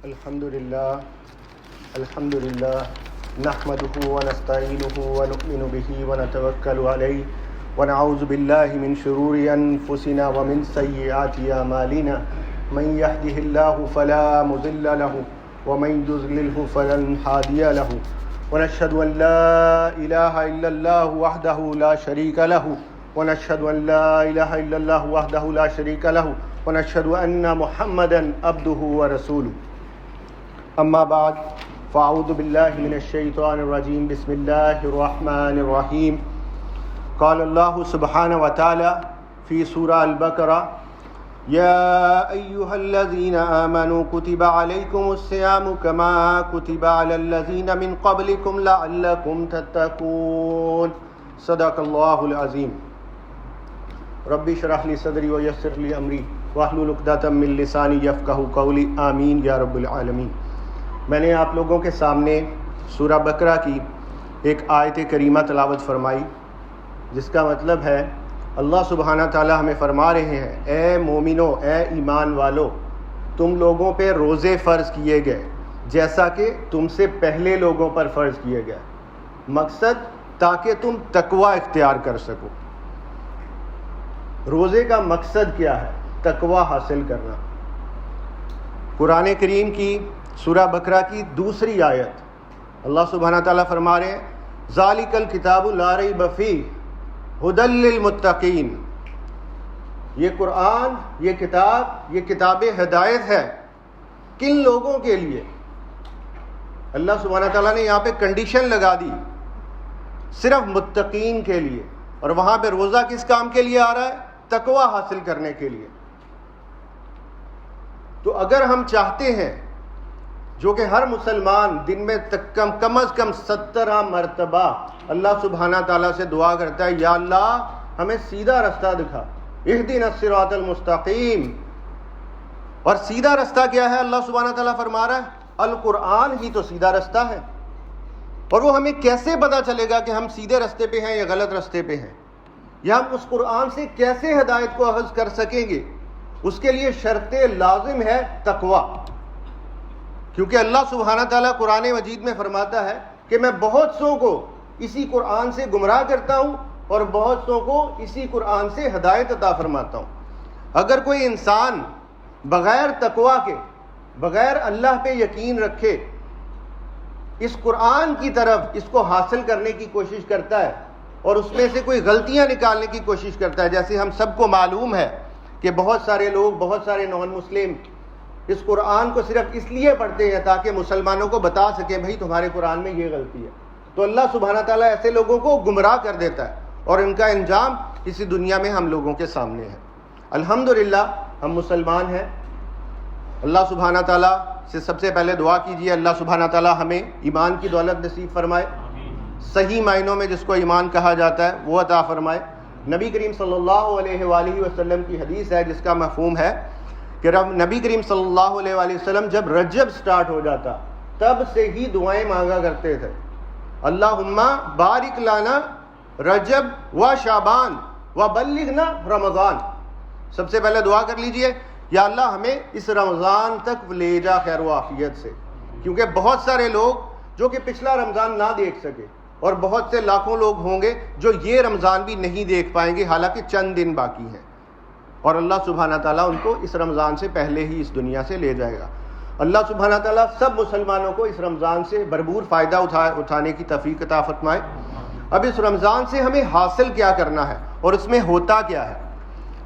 الحمد لله نحمده ونستعينه ونؤمن به ونتوكل عليه ونعوذ بالله من شرور أنفسنا ومن سيئات أعمالنا من يهده الله فلا مضل له ومن يضلل فلن هادي له ونشهد أن لا إله إلا الله وحده لا شريك له ونشهد أن لا إله إلا الله وحده لا شريك له ونشهد أن محمدا عبده ورسوله اما بعد فاعوذ باللہ من الشیطان الرجیم بسم اللہ الرحمن الرحیم قال اللہ سبحانہ وتعالی فی سورہ البقرہ یا ایہا الذین آمنوا کتب علیکم الصیام کما کتب علی الذین من قبلکم لعلکم تتقون صدق اللہ العظیم رب اشرح لی صدری ویسر لی امری واحلل عقدۃ من لسانی یفقہوا قولی آمین یا رب العالمین۔ میں نے آپ لوگوں کے سامنے سورہ بقرہ کی ایک آیت کریمہ تلاوت فرمائی، جس کا مطلب ہے اللہ سبحانہ تعالیٰ ہمیں فرما رہے ہیں اے مومنو، اے ایمان والو، تم لوگوں پہ روزے فرض کیے گئے جیسا کہ تم سے پہلے لوگوں پر فرض کیے گئے۔ مقصد تاکہ تم تقوی اختیار کر سکو۔ روزے کا مقصد کیا ہے؟ تقوی حاصل کرنا۔ قرآن کریم کی سورہ بقرہ کی دوسری آیت اللہ سبحانہ تعالیٰ فرما رہے ہیں ذالک الکتاب لا ریب فیہ ھدی للمتقین۔ یہ قرآن، یہ کتاب ہدایت ہے کن لوگوں کے لیے؟ اللہ سبحانہ تعالیٰ نے یہاں پہ کنڈیشن لگا دی، صرف متقین کے لیے، اور وہاں پہ روزہ کس کام کے لیے آ رہا ہے؟ تقوی حاصل کرنے کے لیے۔ تو اگر ہم چاہتے ہیں جو کہ ہر مسلمان دن میں کم از کم 17 مرتبہ اللہ سبحانہ تعالیٰ سے دعا کرتا ہے یا اللہ ہمیں سیدھا رستہ دکھا، اہدنا الصراط المستقیم۔ اور سیدھا رستہ کیا ہے؟ اللہ سبحانہ تعالیٰ فرما رہا ہے القرآن ہی تو سیدھا رستہ ہے۔ اور وہ ہمیں کیسے پتہ چلے گا کہ ہم سیدھے رستے پہ ہیں یا غلط رستے پہ ہیں، یا ہم اس قرآن سے کیسے ہدایت کو اخذ کر سکیں گے؟ اس کے لیے شرط لازم ہے تقوی، کیونکہ اللہ سبحانہ تعالیٰ قرآن مجید میں فرماتا ہے کہ میں بہت سوں کو اسی قرآن سے گمراہ کرتا ہوں اور بہت سوں کو اسی قرآن سے ہدایت عطا فرماتا ہوں۔ اگر کوئی انسان بغیر تقوی کے، بغیر اللہ پہ یقین رکھے اس قرآن کی طرف اس کو حاصل کرنے کی کوشش کرتا ہے اور اس میں سے کوئی غلطیاں نکالنے کی کوشش کرتا ہے، جیسے ہم سب کو معلوم ہے کہ بہت سارے لوگ، بہت سارے نان مسلم اس قرآن کو صرف اس لیے پڑھتے ہیں تاکہ مسلمانوں کو بتا سکیں بھائی تمہارے قرآن میں یہ غلطی ہے، تو اللہ سبحانہ تعالیٰ ایسے لوگوں کو گمراہ کر دیتا ہے اور ان کا انجام اسی دنیا میں ہم لوگوں کے سامنے ہے۔ الحمدللہ ہم مسلمان ہیں۔ اللہ سبحانہ تعالیٰ سے سب سے پہلے دعا کیجیے اللہ سبحانہ تعالیٰ ہمیں ایمان کی دولت نصیب فرمائے، صحیح معنوں میں جس کو ایمان کہا جاتا ہے وہ عطا فرمائے۔ نبی کریم صلی اللہ علیہ وآلہ وسلم کی حدیث ہے جس کا مفہوم ہے کہ نبی کریم صلی اللہ علیہ وآلہ وسلم جب رجب سٹارٹ ہو جاتا تب سے ہی دعائیں مانگا کرتے تھے، اللہم بارک لنا رجب و شعبان و بلغنا رمضان۔ سب سے پہلے دعا کر لیجئے یا اللہ ہمیں اس رمضان تک لے جا خیر و عافیت سے، کیونکہ بہت سارے لوگ جو کہ پچھلا رمضان نہ دیکھ سکے، اور بہت سے لاکھوں لوگ ہوں گے جو یہ رمضان بھی نہیں دیکھ پائیں گے حالانکہ چند دن باقی ہیں، اور اللہ سبحانہ تعالیٰ ان کو اس رمضان سے پہلے ہی اس دنیا سے لے جائے گا۔ اللہ سبحانہ تعالیٰ سب مسلمانوں کو اس رمضان سے بھرپور فائدہ اٹھانے کی توفیق عطا فرمائے۔ اب اس رمضان سے ہمیں حاصل کیا کرنا ہے اور اس میں ہوتا کیا ہے؟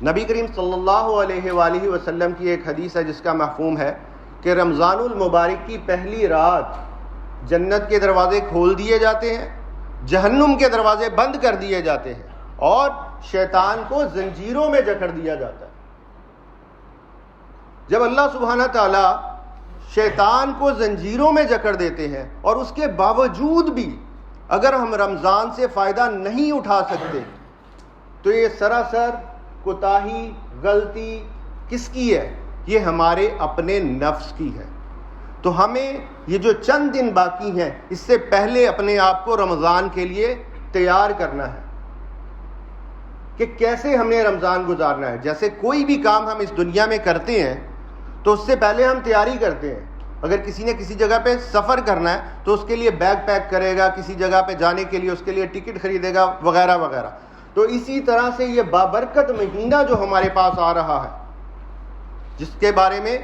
نبی کریم صلی اللہ علیہ وآلہ وسلم کی ایک حدیث ہے جس کا مفہوم ہے کہ رمضان المبارک کی پہلی رات جنت کے دروازے کھول دیے جاتے ہیں، جہنم کے دروازے بند کر دیے جاتے ہیں اور شیطان کو زنجیروں میں جکڑ دیا جاتا ہے۔ جب اللہ سبحانہ تعالیٰ شیطان کو زنجیروں میں جکڑ دیتے ہیں اور اس کے باوجود بھی اگر ہم رمضان سے فائدہ نہیں اٹھا سکتے تو یہ سراسر کوتاہی، غلطی کس کی ہے؟ یہ ہمارے اپنے نفس کی ہے۔ تو ہمیں یہ جو چند دن باقی ہیں اس سے پہلے اپنے آپ کو رمضان کے لیے تیار کرنا ہے کہ کیسے ہم نے رمضان گزارنا ہے۔ جیسے کوئی بھی کام ہم اس دنیا میں کرتے ہیں تو اس سے پہلے ہم تیاری کرتے ہیں اگر کسی نے کسی جگہ پہ سفر کرنا ہے تو اس کے لیے بیگ پیک کرے گا، کسی جگہ پہ جانے کے لیے اس کے لیے ٹکٹ خریدے گا وغیرہ وغیرہ. تو اسی طرح سے یہ بابرکت مہینہ جو ہمارے پاس آ رہا ہے، جس کے بارے میں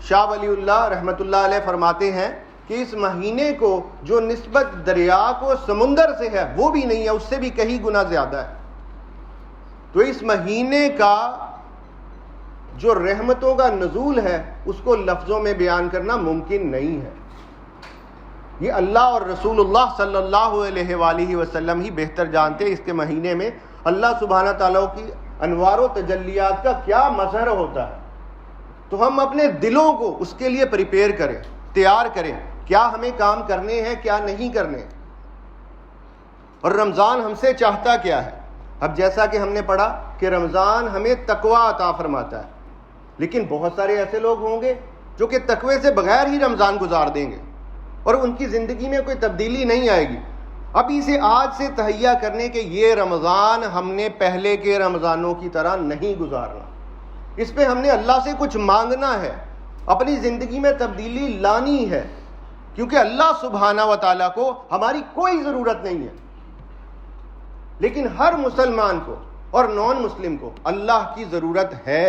شاہ ولی اللہ رحمۃ اللہ علیہ فرماتے ہیں کہ اس مہینے کو جو نسبت دریا کو سمندر سے ہے وہ بھی نہیں ہے، اس سے بھی کئی گنا زیادہ ہے. تو اس مہینے کا جو رحمتوں کا نزول ہے اس کو لفظوں میں بیان کرنا ممکن نہیں ہے. یہ اللہ اور رسول اللہ صلی اللہ علیہ وآلہ وسلم ہی بہتر جانتے ہیں اس کے مہینے میں اللہ سبحانہ تعالیٰ کی انوار و تجلیات کا کیا مظہر ہوتا ہے. تو ہم اپنے دلوں کو اس کے لیے پریپیئر کریں، تیار کریں، کیا ہمیں کام کرنے ہیں کیا نہیں کرنے، اور رمضان ہم سے چاہتا کیا ہے. اب جیسا کہ ہم نے پڑھا کہ رمضان ہمیں تقویٰ عطا فرماتا ہے، لیکن بہت سارے ایسے لوگ ہوں گے جو کہ تقوی سے بغیر ہی رمضان گزار دیں گے اور ان کی زندگی میں کوئی تبدیلی نہیں آئے گی. ابھی سے آج سے تہیہ کرنے کہ یہ رمضان ہم نے پہلے کے رمضانوں کی طرح نہیں گزارنا، اس پہ ہم نے اللہ سے کچھ مانگنا ہے، اپنی زندگی میں تبدیلی لانی ہے، کیونکہ اللہ سبحانہ و تعالیٰ کو ہماری کوئی ضرورت نہیں ہے، لیکن ہر مسلمان کو اور نان مسلم کو اللہ کی ضرورت ہے،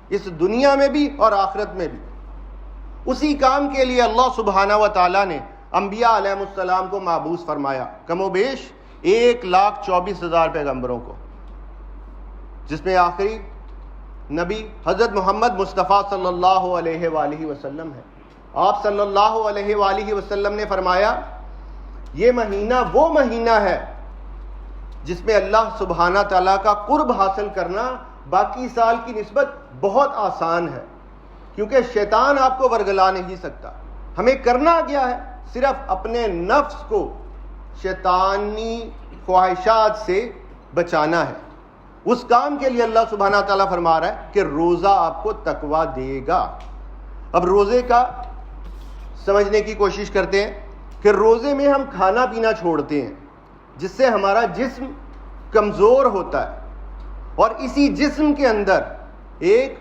اس دنیا میں بھی اور آخرت میں بھی. اسی کام کے لیے اللہ سبحانہ و تعالیٰ نے انبیاء علیہ السلام کو مبعوث فرمایا، کم و بیش 1,24,000 پیغمبروں کو، جس میں آخری نبی حضرت محمد مصطفیٰ صلی اللہ علیہ وآلہ وسلم ہے. آپ صلی اللہ علیہ وآلہ وسلم نے فرمایا یہ مہینہ وہ مہینہ ہے جس میں اللہ سبحانہ تعالیٰ کا قرب حاصل کرنا باقی سال کی نسبت بہت آسان ہے، کیونکہ شیطان آپ کو ورگلا نہیں سکتا. ہمیں کرنا کیا ہے؟ صرف اپنے نفس کو شیطانی خواہشات سے بچانا ہے. اس کام کے لیے اللہ سبحانہ تعالیٰ فرما رہا ہے کہ روزہ آپ کو تقویٰ دے گا. اب روزے کا سمجھنے کی کوشش کرتے ہیں کہ روزے میں ہم کھانا پینا چھوڑتے ہیں جس سے ہمارا جسم کمزور ہوتا ہے، اور اسی جسم کے اندر ایک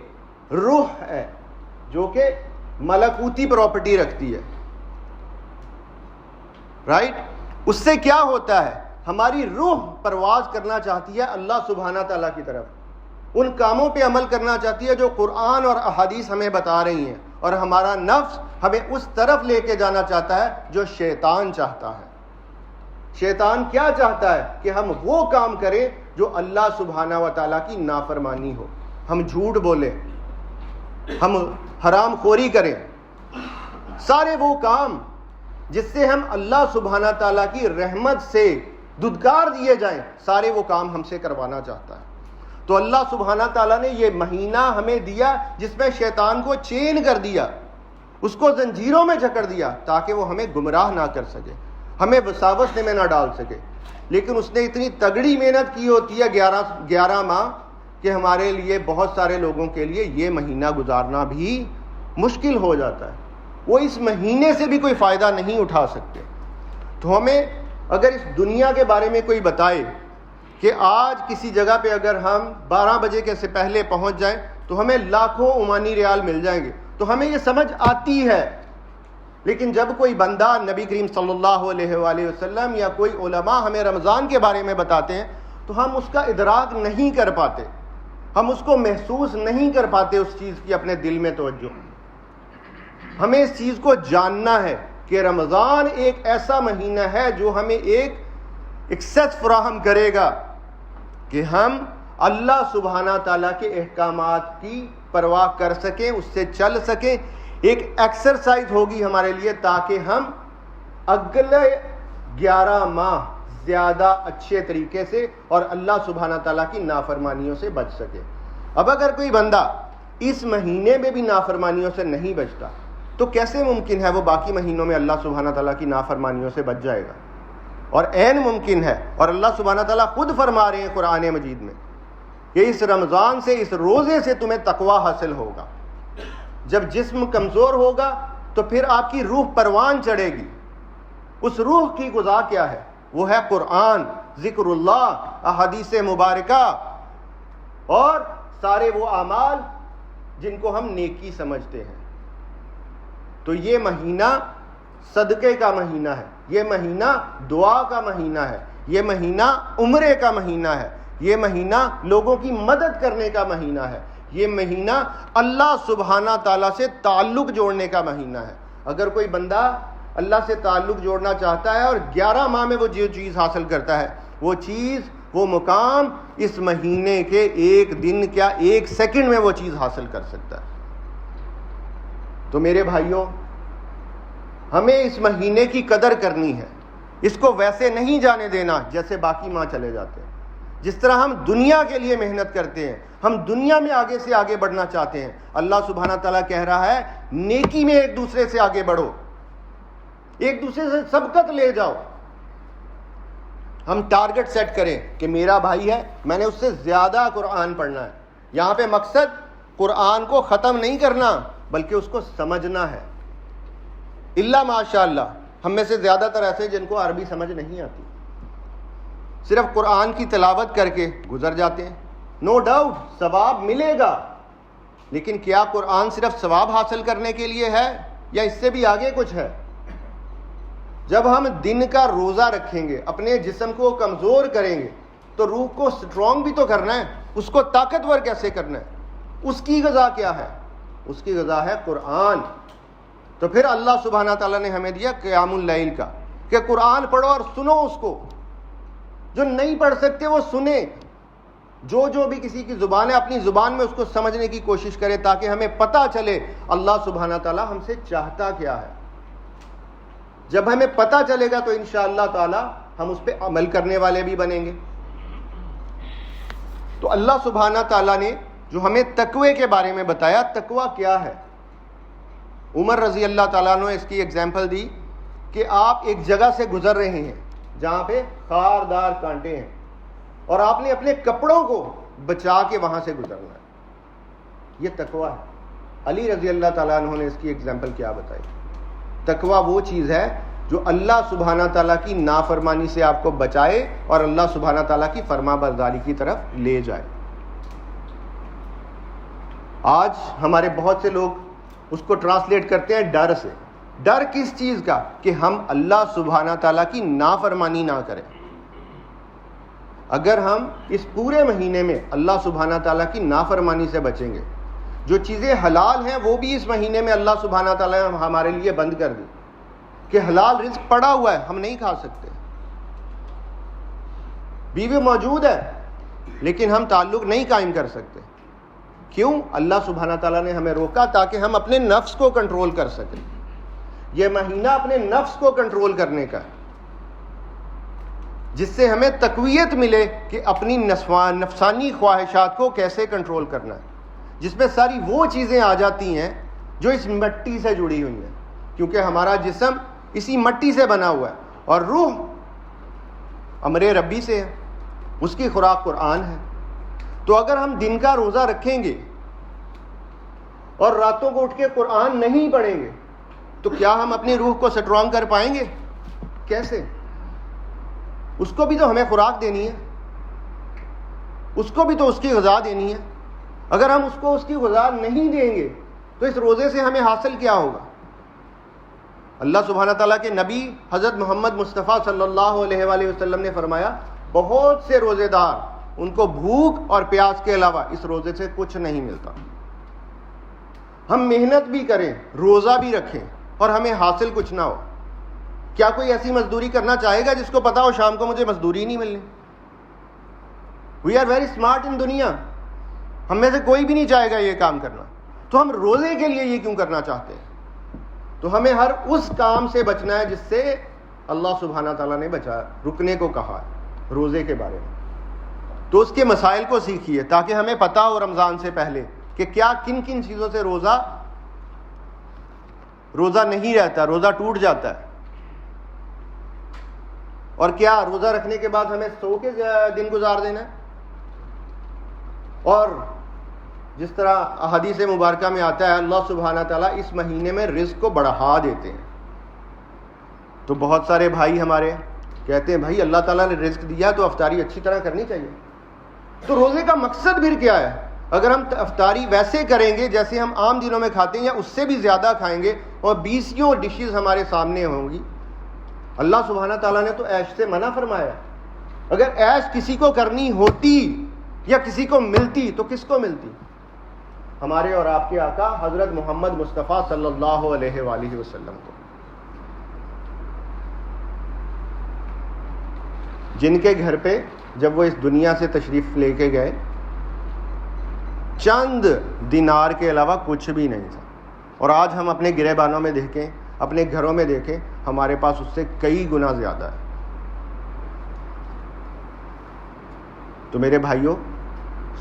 روح ہے جو کہ ملکوتی پراپرٹی رکھتی ہے، رائٹ؟ اس سے کیا ہوتا ہے؟ ہماری روح پرواز کرنا چاہتی ہے اللہ سبحانہ تعالیٰ کی طرف، ان کاموں پہ عمل کرنا چاہتی ہے جو قرآن اور احادیث ہمیں بتا رہی ہیں، اور ہمارا نفس ہمیں اس طرف لے کے جانا چاہتا ہے جو شیطان چاہتا ہے. شیطان کیا چاہتا ہے؟ کہ ہم وہ کام کریں جو اللہ سبحانہ و تعالیٰ کی نافرمانی ہو، ہم جھوٹ بولیں، ہم حرام خوری کریں، سارے وہ کام جس سے ہم اللہ سبحانہ تعالیٰ کی رحمت سے دھدکار دیے جائیں، سارے وہ کام ہم سے کروانا چاہتا ہے. تو اللہ سبحانہ تعالیٰ نے یہ مہینہ ہمیں دیا جس میں شیطان کو چین کر دیا، اس کو زنجیروں میں جکڑ دیا تاکہ وہ ہمیں گمراہ نہ کر سکے، ہمیں وساوس میں نہ ڈال سکے. لیکن اس نے اتنی تگڑی محنت کی ہوتی ہے 11 ماہ کہ ہمارے لیے بہت سارے لوگوں کے لیے یہ مہینہ گزارنا بھی مشکل ہو جاتا ہے، وہ اس مہینے سے بھی کوئی فائدہ نہیں اٹھا سکتے. تو ہمیں اگر اس دنیا کے بارے میں کوئی بتائے کہ آج کسی جگہ پہ اگر ہم 12 بجے کے سے پہلے پہنچ جائیں تو ہمیں لاکھوں عمانی ریال مل جائیں گے، تو ہمیں یہ سمجھ آتی ہے. لیکن جب کوئی بندہ نبی کریم صلی اللہ علیہ وآلہ وسلم یا کوئی علماء ہمیں رمضان کے بارے میں بتاتے ہیں تو ہم اس کا ادراک نہیں کر پاتے، ہم اس کو محسوس نہیں کر پاتے، اس چیز کی اپنے دل میں توجہ. ہمیں اس چیز کو جاننا ہے کہ رمضان ایک ایسا مہینہ ہے جو ہمیں ایک ایکسیس فراہم کرے گا کہ ہم اللہ سبحانہ تعالیٰ کے احکامات کی پرواہ کر سکیں، اس سے چل سکیں. ایک ایکسرسائز ہوگی ہمارے لیے تاکہ ہم اگلے 11 ماہ زیادہ اچھے طریقے سے اور اللہ سبحانہ تعالیٰ کی نافرمانیوں سے بچ سکے. اب اگر کوئی بندہ اس مہینے میں بھی نافرمانیوں سے نہیں بچتا تو کیسے ممکن ہے وہ باقی مہینوں میں اللہ سبحانہ تعالیٰ کی نافرمانیوں سے بچ جائے گا؟ اور عین ممکن ہے، اور اللہ سبحانہ تعالیٰ خود فرما رہے ہیں قرآن مجید میں کہ اس رمضان سے، اس روزے سے تمہیں تقویٰ حاصل ہوگا. جب جسم کمزور ہوگا تو پھر آپ کی روح پروان چڑھے گی. اس روح کی غذا کیا ہے؟ وہ ہے قرآن، ذکر اللہ، احادیث مبارکہ اور سارے وہ اعمال جن کو ہم نیکی سمجھتے ہیں. تو یہ مہینہ صدقے کا مہینہ ہے، یہ مہینہ دعا کا مہینہ ہے، یہ مہینہ عمرے کا مہینہ ہے، یہ مہینہ لوگوں کی مدد کرنے کا مہینہ ہے، یہ مہینہ اللہ سبحانہ تعالیٰ سے تعلق جوڑنے کا مہینہ ہے۔ اگر کوئی بندہ اللہ سے تعلق جوڑنا چاہتا ہے اور 11 ماہ میں وہ جو چیز حاصل کرتا ہے، وہ چیز، وہ مقام اس مہینے کے ایک دن کیا ایک سیکنڈ میں وہ چیز حاصل کر سکتا ہے۔ تو میرے بھائیوں، ہمیں اس مہینے کی قدر کرنی ہے، اس کو ویسے نہیں جانے دینا جیسے باقی ماہ چلے جاتے ہیں۔ جس طرح ہم دنیا کے لیے محنت کرتے ہیں، ہم دنیا میں آگے سے آگے بڑھنا چاہتے ہیں، اللہ سبحانہ تعالیٰ کہہ رہا ہے نیکی میں ایک دوسرے سے آگے بڑھو، ایک دوسرے سے سبقت لے جاؤ۔ ہم ٹارگٹ سیٹ کریں کہ میرا بھائی ہے، میں نے اس سے زیادہ قرآن پڑھنا ہے۔ یہاں پہ مقصد قرآن کو ختم نہیں کرنا بلکہ اس کو سمجھنا ہے۔ اللہ ماشاء اللہ ہم میں سے زیادہ تر ایسے جن کو عربی سمجھ نہیں آتی، صرف قرآن کی تلاوت کر کے گزر جاتے ہیں۔ نو ڈاؤٹ ثواب ملے گا، لیکن کیا قرآن صرف ثواب حاصل کرنے کے لیے ہے یا اس سے بھی آگے کچھ ہے؟ جب ہم دن کا روزہ رکھیں گے، اپنے جسم کو کمزور کریں گے، تو روح کو سٹرونگ بھی تو کرنا ہے، اس کو طاقتور کیسے کرنا ہے؟ اس کی غذا کیا ہے؟ اس کی غذا ہے قرآن۔ تو پھر اللہ سبحانہ تعالیٰ نے ہمیں دیا قیام اللیل کا، کہ قرآن پڑھو اور سنو اس کو، جو نہیں پڑھ سکتے وہ سنیں، جو بھی کسی کی زبان ہے اپنی زبان میں اس کو سمجھنے کی کوشش کرے، تاکہ ہمیں پتہ چلے اللہ سبحانہ تعالیٰ ہم سے چاہتا کیا ہے۔ جب ہمیں پتہ چلے گا تو انشاءاللہ تعالیٰ ہم اس پہ عمل کرنے والے بھی بنیں گے۔ تو اللہ سبحانہ تعالیٰ نے جو ہمیں تقوی کے بارے میں بتایا، تقوی کیا ہے؟ عمر رضی اللہ تعالیٰ نے اس کی اگزامپل دی کہ آپ ایک جگہ سے گزر رہے ہیں جہاں پہ خاردار کانٹے ہیں، اور آپ نے اپنے کپڑوں کو بچا کے وہاں سے گزرنا ہے، یہ تقوی ہے۔ علی رضی اللہ تعالیٰ عنہ نے اس کی اگزامپل کیا بتائی؟ تقوی وہ چیز ہے جو اللہ سبحانہ تعالیٰ کی نافرمانی سے آپ کو بچائے اور اللہ سبحانہ تعالیٰ کی فرما برداری کی طرف لے جائے۔ آج ہمارے بہت سے لوگ اس کو ٹرانسلیٹ کرتے ہیں ڈر سے۔ ڈر کس چیز کا؟ کہ ہم اللہ سبحانہ تعالیٰ کی نافرمانی نہ کریں۔ اگر ہم اس پورے مہینے میں اللہ سبحانہ تعالیٰ کی نافرمانی سے بچیں گے، جو چیزیں حلال ہیں وہ بھی اس مہینے میں اللہ سبحانہ تعالیٰ نے ہمارے لیے بند کر دی، کہ حلال رزق پڑا ہوا ہے، ہم نہیں کھا سکتے، بیوی موجود ہے لیکن ہم تعلق نہیں قائم کر سکتے۔ کیوں؟ اللہ سبحانہ تعالیٰ نے ہمیں روکا تاکہ ہم اپنے نفس کو کنٹرول کر سکیں۔ یہ مہینہ اپنے نفس کو کنٹرول کرنے کا ہے، جس سے ہمیں تقویت ملے کہ اپنی نفسانی خواہشات کو کیسے کنٹرول کرنا ہے، جس میں ساری وہ چیزیں آ جاتی ہیں جو اس مٹی سے جڑی ہوئی ہیں، کیونکہ ہمارا جسم اسی مٹی سے بنا ہوا ہے، اور روح امر ربی سے ہے، اس کی خوراک قرآن ہے۔ تو اگر ہم دن کا روزہ رکھیں گے اور راتوں کو اٹھ کے قرآن نہیں پڑھیں گے تو کیا ہم اپنی روح کو سٹرونگ کر پائیں گے؟ کیسے؟ اس کو بھی تو ہمیں خوراک دینی ہے، اس کو بھی تو اس کی غذا دینی ہے۔ اگر ہم اس کو اس کی غذا نہیں دیں گے تو اس روزے سے ہمیں حاصل کیا ہوگا؟ اللہ سبحانہ تعالیٰ کے نبی حضرت محمد مصطفیٰ صلی اللہ علیہ وآلہ وسلم نے فرمایا، بہت سے روزے دار ان کو بھوک اور پیاس کے علاوہ اس روزے سے کچھ نہیں ملتا۔ ہم محنت بھی کریں، روزہ بھی رکھیں اور ہمیں حاصل کچھ نہ ہو، کیا کوئی ایسی مزدوری کرنا چاہے گا جس کو پتا ہو شام کو مجھے مزدوری نہیں ملنی؟ وی آر ویری اسمارٹ ان دنیا، ہم میں سے کوئی بھی نہیں چاہے گا یہ کام کرنا، تو ہم روزے کے لیے یہ کیوں کرنا چاہتے ہیں؟ تو ہمیں ہر اس کام سے بچنا ہے جس سے اللہ سبحانہ تعالیٰ نے رکنے کو کہا ہے روزے کے بارے میں۔ تو اس کے مسائل کو سیکھیے تاکہ ہمیں پتہ ہو رمضان سے پہلے کہ کیا کن کن چیزوں سے روزہ نہیں رہتا، روزہ ٹوٹ جاتا ہے، اور کیا روزہ رکھنے کے بعد ہمیں سو کے دن گزار دینا ہے۔ اور جس طرح احادیث مبارکہ میں آتا ہے، اللہ سبحانہ تعالیٰ اس مہینے میں رزق کو بڑھا دیتے ہیں۔ تو بہت سارے بھائی ہمارے کہتے ہیں بھائی اللہ تعالیٰ نے رزق دیا تو افطاری اچھی طرح کرنی چاہیے۔ تو روزے کا مقصد پھر کیا ہے؟ اگر ہم افطاری ویسے کریں گے جیسے ہم عام دنوں میں کھاتے ہیں یا اس سے بھی زیادہ کھائیں گے اور 20 ڈشز ہمارے سامنے ہوں گی. اللہ سبحانہ تعالیٰ نے تو عیش سے منع فرمایا. اگر عیش کسی کو کرنی ہوتی یا کسی کو ملتی تو کس کو ملتی؟ ہمارے اور آپ کے آقا حضرت محمد مصطفیٰ صلی اللہ علیہ وآلہ وسلم کو، جن کے گھر پہ جب وہ اس دنیا سے تشریف لے کے گئے چند دینار کے علاوہ کچھ بھی نہیں تھا. اور آج ہم اپنے گریبانوں میں دیکھیں، اپنے گھروں میں دیکھیں، ہمارے پاس اس سے کئی گنا زیادہ ہے. تو میرے بھائیوں،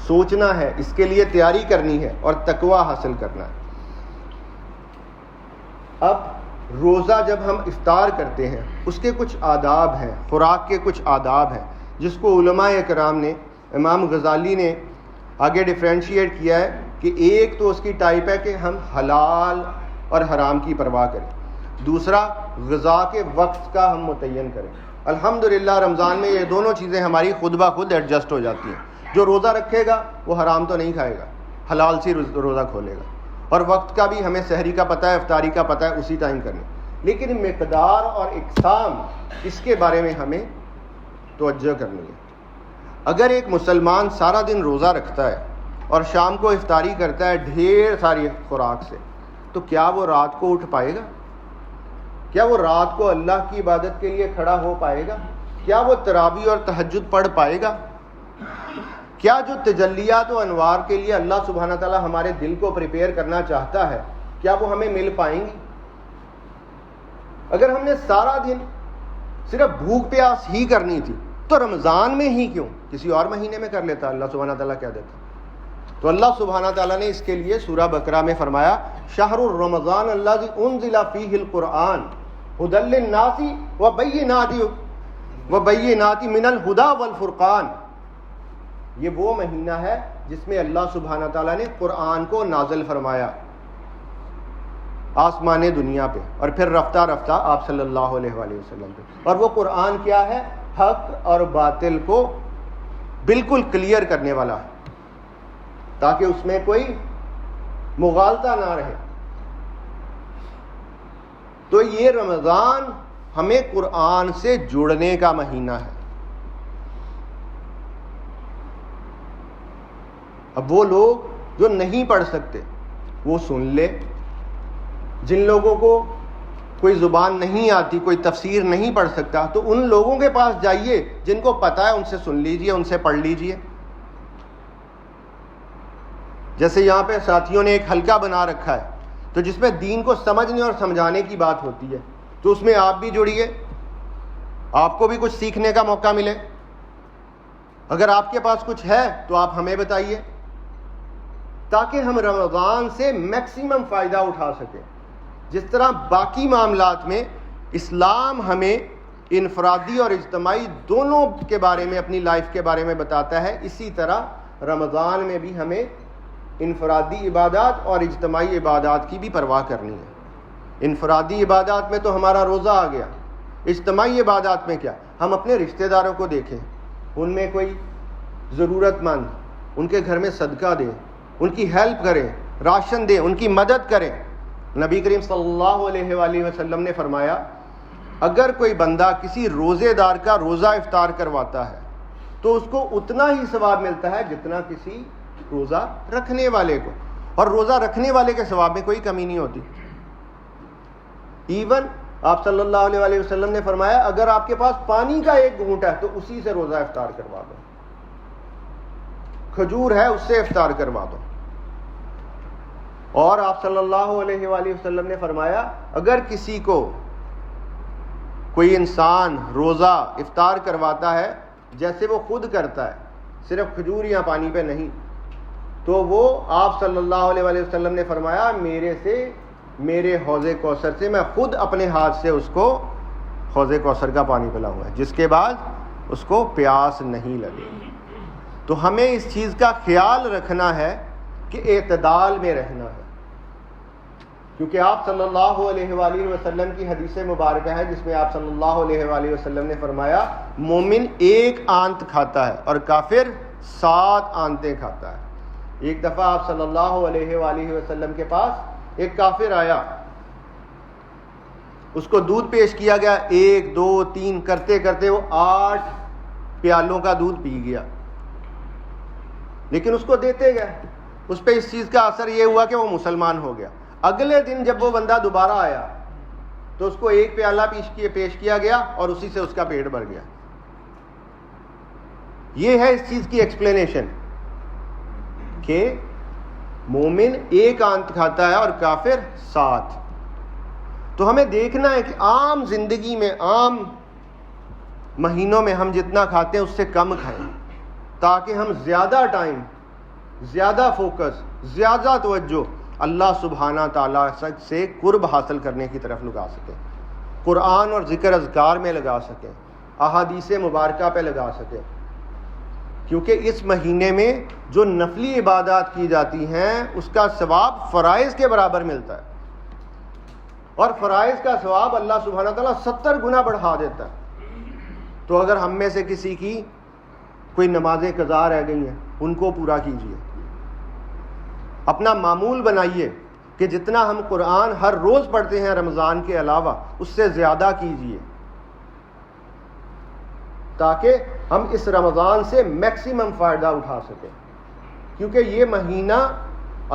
سوچنا ہے، اس کے لیے تیاری کرنی ہے اور تقوی حاصل کرنا ہے. اب روزہ جب ہم افطار کرتے ہیں اس کے کچھ آداب ہیں، خوراک کے کچھ آداب ہیں، جس کو علماء اکرام نے، امام غزالی نے آگے ڈیفرینشیٹ کیا ہے کہ ایک تو اس کی ٹائپ ہے کہ ہم حلال اور حرام کی پرواہ کریں، دوسرا غذا کے وقت کا ہم متعین کریں. الحمدللہ رمضان میں یہ دونوں چیزیں ہماری خود بخود ایڈجسٹ ہو جاتی ہیں. جو روزہ رکھے گا وہ حرام تو نہیں کھائے گا، حلال سے روزہ کھولے گا، اور وقت کا بھی ہمیں سحری کا پتہ ہے، افطاری کا پتہ ہے، اسی ٹائم کریں. لیکن مقدار اور اقسام، اس کے بارے میں ہمیں توجہ کرنی ہے. اگر ایک مسلمان سارا دن روزہ رکھتا ہے اور شام کو افطاری کرتا ہے ڈھیر ساری خوراک سے، تو کیا وہ رات کو اٹھ پائے گا؟ کیا وہ رات کو اللہ کی عبادت کے لیے کھڑا ہو پائے گا؟ کیا وہ تراویح اور تہجد پڑھ پائے گا؟ کیا جو تجلیات و انوار کے لیے اللہ سبحانہ تعالیٰ ہمارے دل کو پریپیئر کرنا چاہتا ہے، کیا وہ ہمیں مل پائیں گی؟ اگر ہم نے سارا دن صرف بھوک پیاس ہی کرنی تھی تو رمضان میں ہی کیوں، کسی اور مہینے میں کر لیتا، اللہ سبحانہ تعالیٰ کیا دیتا. تو اللہ سبحانہ تعالیٰ نے اس کے لیے سورہ بقرہ میں فرمایا شہر الرمضان الذی انزل فیہ القرآن ھدی للناس وبینات من الھدی والفرقان. یہ وہ مہینہ ہے جس میں اللہ سبحانہ تعالیٰ نے قرآن کو نازل فرمایا آسمان دنیا پہ، اور پھر رفتہ رفتہ آپ صلی اللہ علیہ وآلہ وسلم پہ. اور وہ قرآن کیا ہے؟ حق اور باطل کو بالکل کلیئر کرنے والا ہے، تاکہ اس میں کوئی مغالطہ نہ رہے. تو یہ رمضان ہمیں قرآن سے جڑنے کا مہینہ ہے. اب وہ لوگ جو نہیں پڑھ سکتے وہ سن لے، جن لوگوں کو کوئی زبان نہیں آتی، کوئی تفسیر نہیں پڑھ سکتا، تو ان لوگوں کے پاس جائیے جن کو پتہ ہے، ان سے سن لیجئے، ان سے پڑھ لیجئے. جیسے یہاں پہ ساتھیوں نے ایک حلقہ بنا رکھا ہے تو جس میں دین کو سمجھنے اور سمجھانے کی بات ہوتی ہے، تو اس میں آپ بھی جڑیے، آپ کو بھی کچھ سیکھنے کا موقع ملے. اگر آپ کے پاس کچھ ہے تو آپ ہمیں بتائیے، تاکہ ہم رمضان سے میکسیمم فائدہ اٹھا سکیں. جس طرح باقی معاملات میں اسلام ہمیں انفرادی اور اجتماعی دونوں کے بارے میں، اپنی لائف کے بارے میں بتاتا ہے، اسی طرح رمضان میں بھی ہمیں انفرادی عبادات اور اجتماعی عبادات کی بھی پرواہ کرنی ہے. انفرادی عبادات میں تو ہمارا روزہ آ گیا، اجتماعی عبادات میں کیا؟ ہم اپنے رشتہ داروں کو دیکھیں، ان میں کوئی ضرورت مند، ان کے گھر میں صدقہ دیں، ان کی ہیلپ کریں، راشن دیں، ان کی مدد کریں. نبی کریم صلی اللہ علیہ وآلہ وسلم نے فرمایا اگر کوئی بندہ کسی روزے دار کا روزہ افطار کرواتا ہے تو اس کو اتنا ہی ثواب ملتا ہے جتنا کسی روزہ رکھنے والے کو، اور روزہ رکھنے والے کے ثواب میں کوئی کمی نہیں ہوتی. ایون آپ صلی اللہ علیہ وآلہ وسلم نے فرمایا اگر آپ کے پاس پانی کا ایک گھونٹ ہے تو اسی سے روزہ افطار کروا دو، کھجور ہے اس سے افطار کروا دو. اور آپ صلی اللہ علیہ وآلہ وسلم نے فرمایا اگر کسی کو کوئی انسان روزہ افطار کرواتا ہے جیسے وہ خود کرتا ہے، صرف کھجور یا پانی پہ نہیں، تو وہ آپ صلی اللہ علیہ وآلہ وسلم نے فرمایا میرے سے، میرے حوض کوثر سے میں خود اپنے ہاتھ سے اس کو حوض کوثر کا پانی پلاؤں گا، جس کے بعد اس کو پیاس نہیں لگے. تو ہمیں اس چیز کا خیال رکھنا ہے کہ اعتدال میں رہنا ہے، کیونکہ آپ صلی اللہ علیہ وآلہ وسلم کی حدیث مبارکہ ہے جس میں آپ صلی اللہ علیہ وآلہ وسلم نے فرمایا مومن ایک آنت کھاتا ہے اور کافر 7 آنتیں کھاتا ہے. ایک دفعہ آپ صلی اللہ علیہ وآلہ وسلم کے پاس ایک کافر آیا، اس کو دودھ پیش کیا گیا، 1 2 3 کرتے کرتے وہ 8 پیالوں کا دودھ پی گیا، لیکن اس کو دیتے گئے، اس پہ اس چیز کا اثر یہ ہوا کہ وہ مسلمان ہو گیا۔ اگلے دن جب وہ بندہ دوبارہ آیا تو اس کو 1 پیالہ پیش کیا گیا اور اسی سے اس کا پیٹ بھر گیا۔ یہ ہے اس چیز کی ایکسپلینیشن کہ مومن 1 آنت کھاتا ہے اور کافر 7۔ تو ہمیں دیکھنا ہے کہ عام زندگی میں، عام مہینوں میں ہم جتنا کھاتے ہیں اس سے کم کھائیں، تاکہ ہم زیادہ ٹائم، زیادہ فوکس، زیادہ توجہ اللہ سبحانہ تعالیٰ سے قرب حاصل کرنے کی طرف لگا سکیں، قرآن اور ذکر اذکار میں لگا سکیں، احادیث مبارکہ پہ لگا سکیں، کیونکہ اس مہینے میں جو نفلی عبادات کی جاتی ہیں اس کا ثواب فرائض کے برابر ملتا ہے، اور فرائض کا ثواب اللہ سبحانہ تعالیٰ 70 گنا بڑھا دیتا ہے۔ تو اگر ہم میں سے کسی کی کوئی نمازیں قضا رہ گئی ہیں ان کو پورا کیجیے، اپنا معمول بنائیے کہ جتنا ہم قرآن ہر روز پڑھتے ہیں رمضان کے علاوہ اس سے زیادہ کیجیے، تاکہ ہم اس رمضان سے میکسیمم فائدہ اٹھا سکیں، کیونکہ یہ مہینہ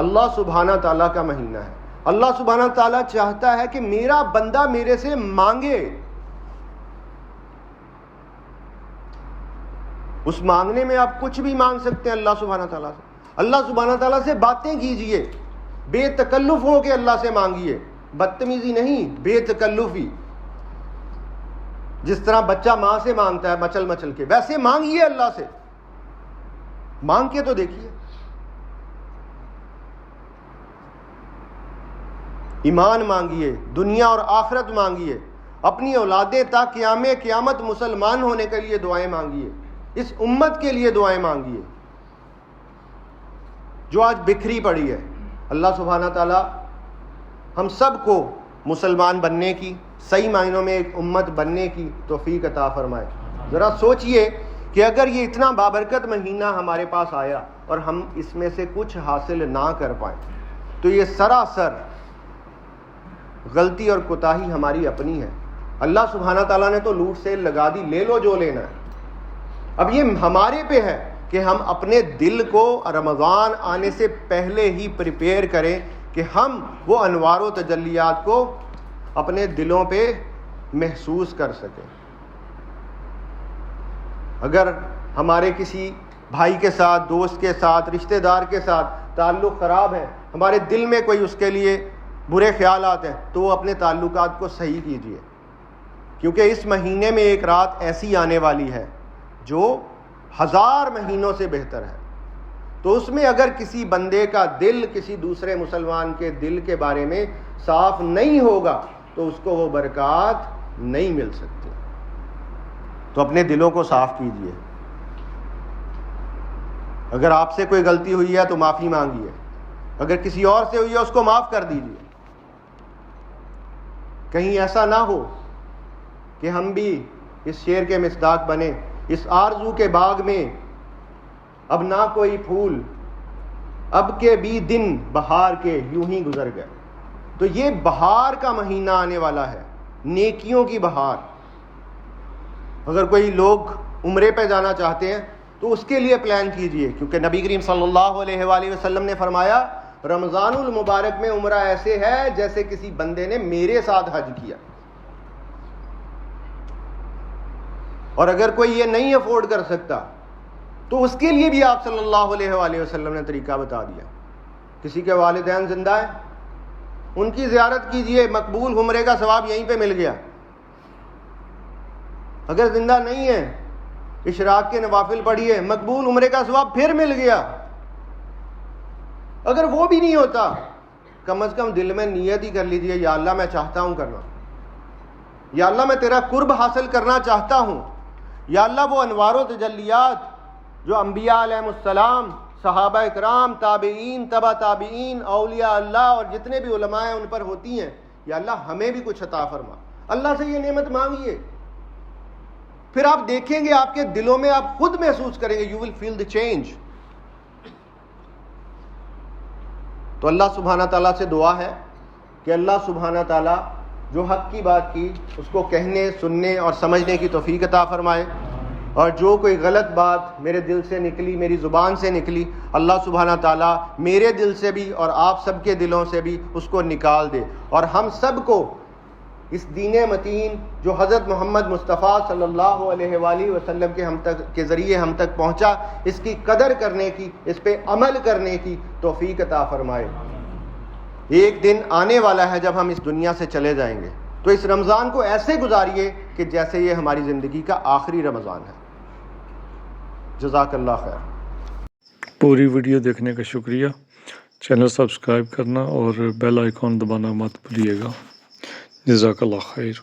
اللہ سبحانہ تعالیٰ کا مہینہ ہے۔ اللہ سبحانہ تعالیٰ چاہتا ہے کہ میرا بندہ میرے سے مانگے، اس مانگنے میں آپ کچھ بھی مانگ سکتے ہیں اللہ سبحانہ تعالیٰ سے۔ اللہ سبحانہ تعالیٰ سے باتیں کیجئے، بے تکلف ہو کے اللہ سے مانگیے، بدتمیزی نہیں، بے تکلفی، جس طرح بچہ ماں سے مانگتا ہے مچل مچل کے، ویسے مانگیے اللہ سے، مانگ کے تو دیکھیے۔ ایمان مانگیے، دنیا اور آخرت مانگیے، اپنی اولادیں تا قیامت مسلمان ہونے کے لیے دعائیں مانگیے، اس امت کے لیے دعائیں مانگیے جو آج بکھری پڑی ہے۔ اللہ سبحانہ تعالیٰ ہم سب کو مسلمان بننے کی، صحیح معنوں میں ایک امت بننے کی توفیق عطا فرمائے۔ ذرا سوچئے کہ اگر یہ اتنا بابرکت مہینہ ہمارے پاس آیا اور ہم اس میں سے کچھ حاصل نہ کر پائیں تو یہ سراسر غلطی اور کوتاہی ہماری اپنی ہے۔ اللہ سبحانہ تعالیٰ نے تو لوٹ سے لگا دی، لے لو جو لینا ہے۔ اب یہ ہمارے پہ ہے کہ ہم اپنے دل کو رمضان آنے سے پہلے ہی پریپیئر کریں کہ ہم وہ انوار و تجلیات کو اپنے دلوں پہ محسوس کر سکیں۔ اگر ہمارے کسی بھائی کے ساتھ، دوست کے ساتھ، رشتہ دار کے ساتھ تعلق خراب ہے، ہمارے دل میں کوئی اس کے لیے برے خیالات ہیں، تو وہ اپنے تعلقات کو صحیح کیجیے، کیونکہ اس مہینے میں ایک رات ایسی آنے والی ہے جو 1000 مہینوں سے بہتر ہے۔ تو اس میں اگر کسی بندے کا دل کسی دوسرے مسلمان کے دل کے بارے میں صاف نہیں ہوگا تو اس کو وہ برکات نہیں مل سکتی۔ تو اپنے دلوں کو صاف کیجیے۔ اگر آپ سے کوئی غلطی ہوئی ہے تو معافی مانگیے، اگر کسی اور سے ہوئی ہے اس کو معاف کر دیجیے۔ کہیں ایسا نہ ہو کہ ہم بھی اس شعر کے مصداق بنے، اس آرزو کے باغ میں اب نہ کوئی پھول، اب کے بھی دن بہار کے یوں ہی گزر گئے۔ تو یہ بہار کا مہینہ آنے والا ہے، نیکیوں کی بہار۔ اگر کوئی لوگ عمرے پہ جانا چاہتے ہیں تو اس کے لیے پلان کیجئے، کیونکہ نبی کریم صلی اللہ علیہ وآلہ وسلم نے فرمایا رمضان المبارک میں عمرہ ایسے ہے جیسے کسی بندے نے میرے ساتھ حج کیا۔ اور اگر کوئی یہ نہیں افورڈ کر سکتا تو اس کے لیے بھی آپ صلی اللہ علیہ وآلہ وسلم نے طریقہ بتا دیا۔ کسی کے والدین زندہ ہیں، ان کی زیارت کیجئے، مقبول عمرے کا ثواب یہیں پہ مل گیا۔ اگر زندہ نہیں ہے، اشراق کے نوافل پڑھیے، مقبول عمرے کا ثواب پھر مل گیا۔ اگر وہ بھی نہیں ہوتا، کم از کم دل میں نیت ہی کر لیجئے، یا اللہ میں چاہتا ہوں کرنا، یا اللہ میں تیرا قرب حاصل کرنا چاہتا ہوں، یا اللہ وہ انوار و تجلیات جو انبیاء علیہ السلام، صحابہ اکرام، تابعین، تبع تابعین، اولیاء اللہ اور جتنے بھی علماء ہیں ان پر ہوتی ہیں، یا اللہ ہمیں بھی کچھ عطا فرما۔ اللہ سے یہ نعمت مانگیے، پھر آپ دیکھیں گے آپ کے دلوں میں آپ خود محسوس کریں گے، you will feel the change. تو اللہ سبحانہ تعالیٰ سے دعا ہے کہ اللہ سبحانہ تعالیٰ جو حق کی بات کی اس کو کہنے، سننے اور سمجھنے کی توفیق عطا فرمائے، اور جو کوئی غلط بات میرے دل سے نکلی، میری زبان سے نکلی، اللہ سبحانہ تعالیٰ میرے دل سے بھی اور آپ سب کے دلوں سے بھی اس کو نکال دے، اور ہم سب کو اس دین متین جو حضرت محمد مصطفیٰ صلی اللہ علیہ وآلہ وسلم کے ذریعے ہم تک پہنچا، اس کی قدر کرنے کی، اس پہ عمل کرنے کی توفیق عطا فرمائے۔ ایک دن آنے والا ہے جب ہم اس دنیا سے چلے جائیں گے، تو اس رمضان کو ایسے گزاریے کہ جیسے یہ ہماری زندگی کا آخری رمضان ہے۔ جزاک اللہ خیر۔ پوری ویڈیو دیکھنے کا شکریہ۔ چینل سبسکرائب کرنا اور بیل آئیکن دبانا مت بھولیے گا۔ جزاک اللہ خیر۔